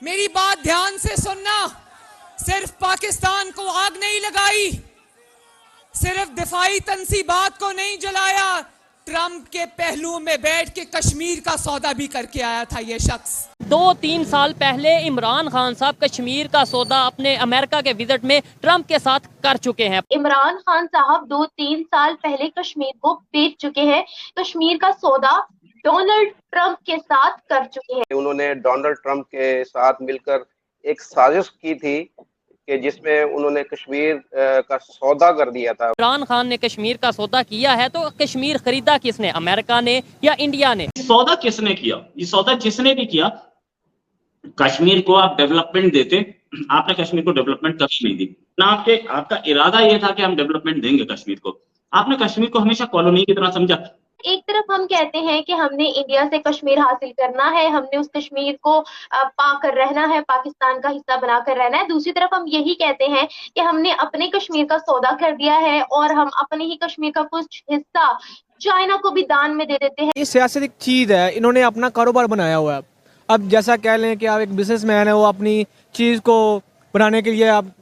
मेरी बात ध्यान से सुनना। सिर्फ पाकिस्तान को आग नहीं लगाई, सिर्फ दिफाई तंसीबात को नहीं जलाया, ट्रंप के पहलू में बैठ के कश्मीर का सौदा भी करके आया था ये शख्स। 2-3 साल पहले इमरान खान साहब कश्मीर का सौदा अपने अमेरिका के विजिट में ट्रंप के साथ कर चुके हैं। इमरान खान साहब 2-3 साल पहले कश्मीर को बेच चुके हैं। कश्मीर का सौदा डोनाल्ड ट्रंप के साथ कर चुके हैं। उन्होंने डोनाल्ड ट्रंप के साथ मिलकर एक साजिश की थी कि जिसमें उन्होंने कश्मीर का सौदा कर दिया था। इमरान खान ने कश्मीर का सौदा किया है तो कश्मीर खरीदा किसने, अमेरिका ने या इंडिया ने? सौदा किसने किया? ये सौदा जिसने भी किया, कश्मीर को आप डेवलपमेंट देते, आपने कश्मीर को डेवलपमेंट कभी नहीं दी ना। आपका इरादा ये था कि हम डेवलपमेंट देंगे कश्मीर को। आपने कश्मीर को हमेशा कॉलोनी की तरह समझा। एक तरफ हम कहते हैं कि हमने इंडिया से कश्मीर हासिल करना है, हमने उस कश्मीर को पाकर रहना है, पाकिस्तान का हिस्सा बनाकर रहना है। दूसरी तरफ हम यही कहते हैं कि हमने अपने कश्मीर का सौदा कर दिया है और हम अपने ही कश्मीर का कुछ हिस्सा चाइना को भी दान में दे देते हैं। ये सियासत एक चीज़ है, इन्होंने अपना कारोबार बनाया हुआ है। अब जैसा कह लें कि आप एक बिजनेसमैन है, वो अपनी चीज़ को बनाने के लिए, आप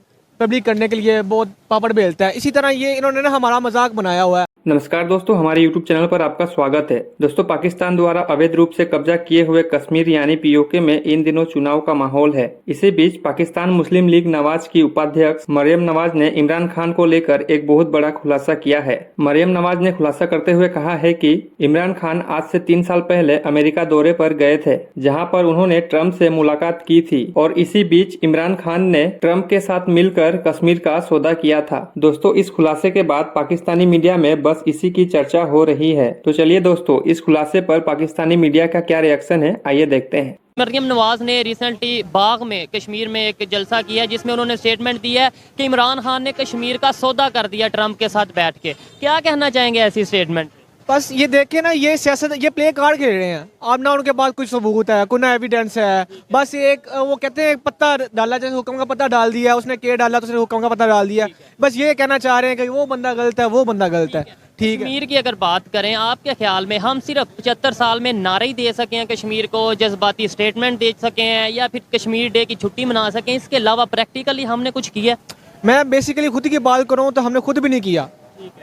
पब्लिक करने के लिए बहुत पापड़ बेलता है। इसी तरह ये इन्होंने ना हमारा मजाक बनाया हुआ है। नमस्कार दोस्तों, हमारे YouTube चैनल पर आपका स्वागत है। दोस्तों, पाकिस्तान द्वारा अवैध रूप से कब्जा किए हुए कश्मीर यानी पीओके में इन दिनों चुनाव का माहौल है। इसी बीच पाकिस्तान मुस्लिम लीग नवाज की उपाध्यक्ष मरियम नवाज ने इमरान खान को लेकर एक बहुत बड़ा खुलासा किया है। मरियम नवाज ने खुलासा करते हुए कहा है कि इमरान खान आज से 3 साल पहले अमेरिका दौरे पर गए थे, जहाँ पर उन्होंने ट्रंप से मुलाकात की थी और इसी बीच इमरान खान ने ट्रंप के साथ मिलकर कश्मीर का सौदा किया था। दोस्तों, इस खुलासे के बाद पाकिस्तानी मीडिया में बस इसी की चर्चा हो रही है। तो चलिए दोस्तों, इस खुलासे पर पाकिस्तानी मीडिया का क्या रिएक्शन है, आइए देखते हैं। मरियम नवाज ने रिसेंटली बाग में कश्मीर में एक जलसा किया जिसमें उन्होंने स्टेटमेंट दी है कि इमरान खान ने कश्मीर का सौदा कर दिया ट्रंप के साथ बैठ के। क्या कहना चाहेंगे ऐसी स्टेटमेंट? बस ये देखे ना, ये सियासत, ये प्ले कार्ड खेल रहे हैं। अब ना उनके पास कुछ सबूत है, कोई ना एविडेंस है। बस एक वो कहते हैं एक पत्ता डाला, जैसे हुक्म का पत्ता डाल दिया, उसने के डाला तो उसने हुक्म का पत्ता डाल दिया। बस ये कहना चाह रहे हैं कि वो बंदा गलत है, वो बंदा गलत है। ठीक है, कश्मीर की अगर बात करें, आपके ख्याल में हम सिर्फ 75 साल में नारे ही दे सके हैं कश्मीर को, जज्बाती स्टेटमेंट दे सके हैं या फिर कश्मीर डे की छुट्टी मना सकें, इसके अलावा प्रैक्टिकली हमने कुछ किया? मैं बेसिकली खुद की बात करूँ तो हमने खुद भी नहीं किया।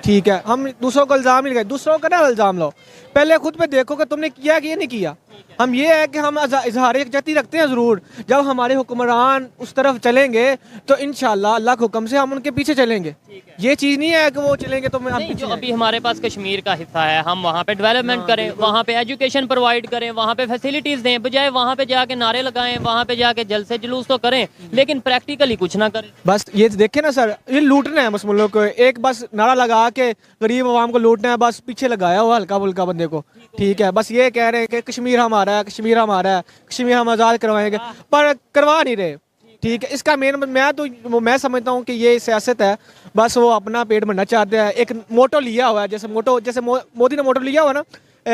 ठीक है, हम दूसरों को इल्जाम नहीं लगाए। दूसरों का ना इल्जाम लो, पहले खुद पे देखो कि तुमने किया कि ये नहीं किया। हम ये है कि हम इजहार यकजहती रखते हैं ज़रूर। जब हमारे हुक्मरान उस तरफ चलेंगे तो इंशाल्लाह अल्लाह के हुक्म से हम उनके पीछे चलेंगे। ये चीज़ नहीं है कि वो चलेंगे तो मैं नहीं, जो अभी हमारे पास कश्मीर का हिस्सा है, हम वहाँ पे डेवलपमेंट करें, वहाँ पे एजुकेशन प्रोवाइड करें, वहाँ पे फैसिलिटीज़ दें, बजाय वहाँ पे जाके नारे लगाएं, वहाँ पे जाके जलसे जुलूस तो करें लेकिन प्रैक्टिकली कुछ ना करें। बस ये देखे ना सर, ये लूटना है बस मुल्क को। एक बस नारा लगा के गरीब आवाम को लूटना है, बस पीछे लगाया हुआ हल्का फुल्का बंदे को। ठीक है, बस ये कह रहे हैं कि कश्मीर हमारा है, कश्मीर हमारा है, कश्मीर हम आज़ाद करवाएंगे, पर करवा नहीं रहे। ठीक है, इसका मेन मैं समझता हूँ कि ये सियासत है। बस वो अपना पेट भरना चाहते हैं। एक मोटो लिया हुआ है, जैसे मोदी ने मोटो लिया हुआ ना,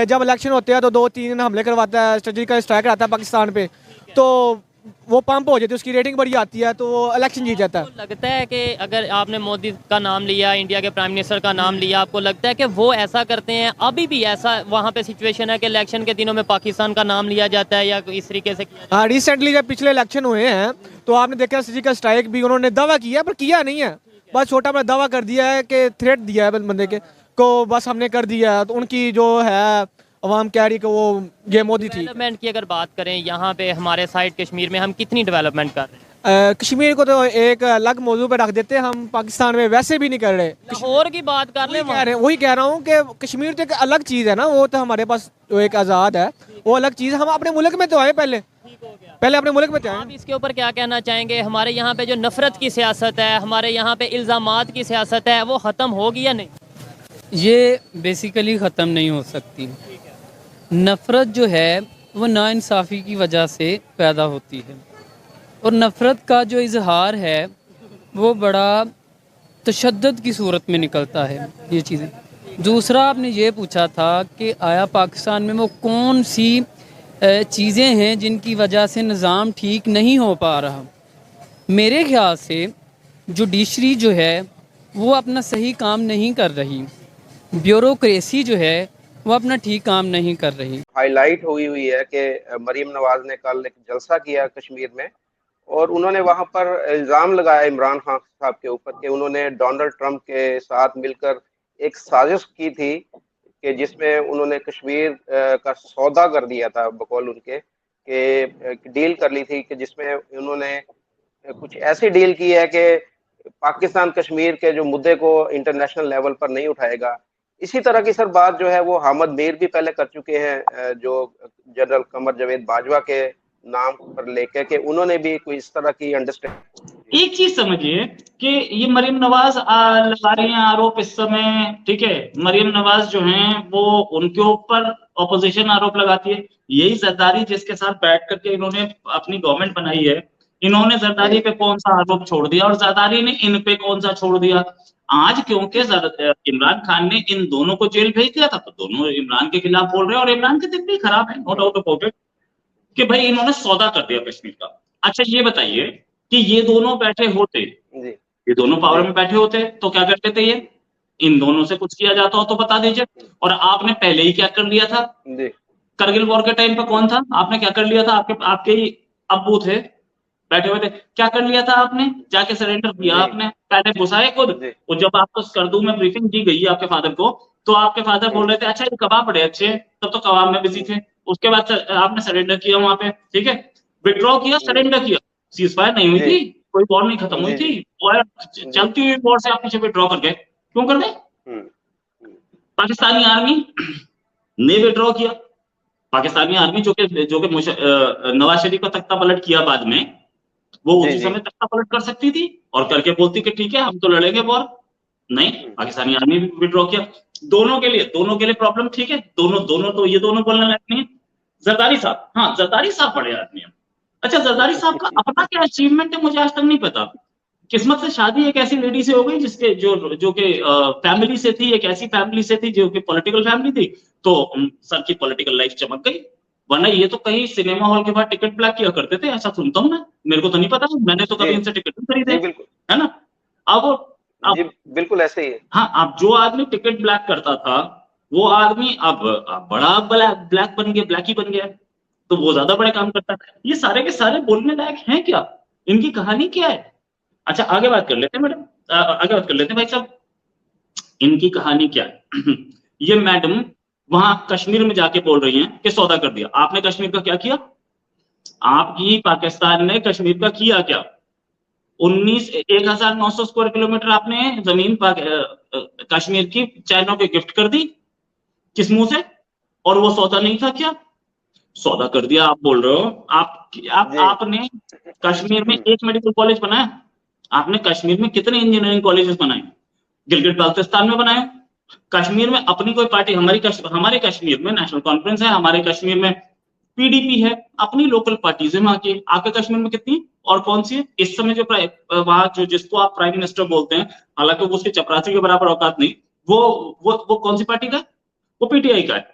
जब इलेक्शन होते हैं तो 2-3 हमले करवाता है, स्ट्रेटेजिक स्ट्राइक आता है पाकिस्तान पे, तो वो पंप हो जाती है, उसकी रेटिंग बड़ी आती है, तो वो इलेक्शन जीत जाता है। आपको लगता है कि अगर आपने मोदी का नाम लिया, इंडिया के प्राइम मिनिस्टर का नाम लिया, आपको लगता है कि वो ऐसा करते हैं? अभी भी ऐसा वहाँ पे सिचुएशन है कि इलेक्शन के दिनों में पाकिस्तान का नाम लिया जाता है या इस तरीके से? हाँ, रिसेंटली जब पिछले इलेक्शन हुए हैं तो आपने देखा सर्जिकल स्ट्राइक भी उन्होंने दावा किया, पर किया नहीं है। बस छोटा मोटा दावा कर दिया है कि थ्रेट दिया है बंदे के को, बस हमने कर दिया है। तो उनकी जो है अवाम कह रही कि वो ये मोदी थी। डेवलपमेंट की अगर बात करें, यहाँ पे हमारे साइड कश्मीर में हम कितनी डेवलपमेंट कर रहे हैं? कश्मीर को तो एक अलग मौजू पे रख देते हैं, हम पाकिस्तान में वैसे भी नहीं कर रहे। लाहौर की बात कर ले, वही कह रहा हूँ कि कश्मीर तो एक अलग चीज़ है ना, वो तो हमारे पास जो एक आज़ाद है वो अलग चीज़। हम अपने मुल्क में तो आए, पहले अपने मुल्क में तो आए। आप इसके ऊपर क्या कहना चाहेंगे? हमारे यहाँ पे जो नफरत की सियासत है, हमारे यहाँ पे इल्ज़ामात की सियासत है, वो ख़त्म होगी या नहीं? ये बेसिकली ख़त्म नहीं हो सकती। नफ़रत जो है वो नाइंसाफ़ी की वजह से पैदा होती है और नफ़रत का जो इजहार है वो बड़ा तशद्दुद की सूरत में निकलता है ये चीज़ें। दूसरा, आपने ये पूछा था कि आया पाकिस्तान में वो कौन सी चीज़ें हैं जिनकी वजह से निज़ाम ठीक नहीं हो पा रहा। मेरे ख्याल से जुडिशरी जो है वो अपना सही काम नहीं कर रही। ब्यूरोक्रेसी जो है वो अपना ठीक काम नहीं कर रही। हाईलाइट हुई है कि मरीम नवाज ने कल एक जलसा किया कश्मीर में और उन्होंने वहां पर इल्जाम लगाया इमरान खान साहब के ऊपर कि उन्होंने डोनाल्ड ट्रंप के साथ मिलकर एक साजिश की थी कि जिसमें उन्होंने कश्मीर का सौदा कर दिया था, बकौल उनके कि डील कर ली थी कि जिसमें उन्होंने कुछ ऐसी डील की है कि पाकिस्तान कश्मीर के जो मुद्दे को इंटरनेशनल लेवल पर नहीं उठाएगा। इसी तरह की सर बात जो है वो हामिद मीर भी पहले कर चुके हैं, जो जनरल कमर जावेद बाजवा के नाम पर लेकर के उन्होंने भी कोई इस तरह की अंडरस्टैंडिंग। एक चीज समझिए कि ये मरीम नवाज लगा रही हैं आरोप इस समय, ठीक है। मरीम नवाज जो हैं वो उनके ऊपर ऑपोजिशन आरोप लगाती है। यही जरदारी जिसके साथ बैठ करके इन्होंने अपनी गवर्नमेंट बनाई है, इन्होंने जरदारी पे कौन सा आरोप छोड़ दिया और जरदारी ने इन पे कौन सा छोड़ दिया। आज क्योंकि इमरान खान ने इन दोनों को जेल भेज दिया था तो दोनों इमरान के खिलाफ बोल रहे हैं और इमरान के दिन भी खराब है, नो डाउट अबाउट इट, कि भाई इन्होंने सौदा कर दिया कश्मीर का। अच्छा ये बताइए कि ये दोनों बैठे होते, ये दोनों पावर में बैठे होते तो क्या करते थे? ये इन दोनों से कुछ किया जाता हो तो बता दीजिए। और आपने पहले ही क्या कर लिया था? करगिल वॉर के टाइम पे कौन था? आपने क्या कर लिया था? आपके ही अब्बू थे, बैठे हुए थे। क्या कर लिया था आपने? जाके सरेंडर किया आपने, पहले घुसाए खुद। और जब आपको स्कर्दू में ब्रीफिंग दी गई आपके फादर को तो आपके फादर बोल रहे थे अच्छा ये कबाब बड़े अच्छे, तब तो कबाब में बिजी थे। उसके बाद आपने सरेंडर किया वहां पे, ठीक है, विड्रॉ किया, सरेंडर किया, सीज फायर नहीं हुई थी, कोई वॉर नहीं खत्म हुई थी, और चलती हुई वॉर से आप पीछे विड्रॉ कर गए। क्यों कर गए? पाकिस्तानी आर्मी ने विड्रॉ किया। पाकिस्तानी आर्मी जो कि नवाज शरीफ का तख्ता पलट किया बाद में, वो उसी समय तख्ता पलट कर सकती थी और करके बोलती कि ठीक है हम तो लड़ेंगे वॉर। नहीं, पाकिस्तानी आर्मी भी विड्रॉ किया। दोनों के लिए प्रॉब्लम, ठीक है, दोनों तो ये दोनों बोलने लायक नहीं है। जरदारी साहब, हाँ जरदारी साहब बड़े आदमी हैं। अच्छा जरदारी साहब का अपना क्या अचीवमेंट है मुझे आज तक नहीं पता। किस्मत से शादी एक ऐसी लेडी से हो गई जिसके जो कि फैमिली से थी, एक ऐसी फैमिली से थी जो कि पॉलिटिकल फैमिली थी, तो सर की पॉलिटिकल लाइफ चमक गई। वरना ये तो कहीं सिनेमा हॉल के बाद टिकट ब्लैक किया करते थे, ऐसा सुनता हूं मैं, मेरे को तो नहीं पता, मैंने तो कभी इनसे टिकट नहीं खरीदे, है ना। अब बिल्कुल ऐसे ही है। हाँ, अब जो आदमी टिकट ब्लैक करता था वो आदमी अब बड़ा ब्लैक बन गया, ब्लैक ही बन गया, तो वो ज्यादा बड़े काम करता है। ये सारे के सारे बोलने लायक हैं क्या? इनकी कहानी क्या है? अच्छा आगे बात कर लेते हैं मैडम, आगे बात कर लेते हैं भाई साहब, इनकी कहानी क्या है? ये मैडम वहां कश्मीर में जाके बोल रही हैं कि सौदा कर दिया। आपने कश्मीर का क्या किया? आपकी पाकिस्तान ने कश्मीर का किया क्या? 19,900 स्क्वायर किलोमीटर आपने जमीन कश्मीर की चाइना को गिफ्ट कर दी, किस मुंह से? और वो सौदा नहीं था क्या? सौदा कर दिया आप बोल रहे हो। आपने कश्मीर में एक मेडिकल कॉलेज बनाया, आपने कश्मीर में कितने इंजीनियरिंग कॉलेजेस बनाए? गिलगित बाल्टिस्तान में बनाए। कश्मीर में अपनी कोई पार्टी, हमारे कश्मीर में नेशनल कॉन्फ्रेंस है, हमारे कश्मीर में पीडीपी है, अपनी लोकल पार्टीज है वहां की। आपके कश्मीर में कितनी और कौन सी है? इस समय जो वहां जिसको आप प्राइम मिनिस्टर बोलते हैं, हालांकि वो उसके चपरासी के बराबर औकात नहीं, वो कौन सी पार्टी का है? वो पीटीआई का है।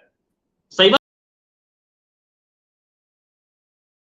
सही बात।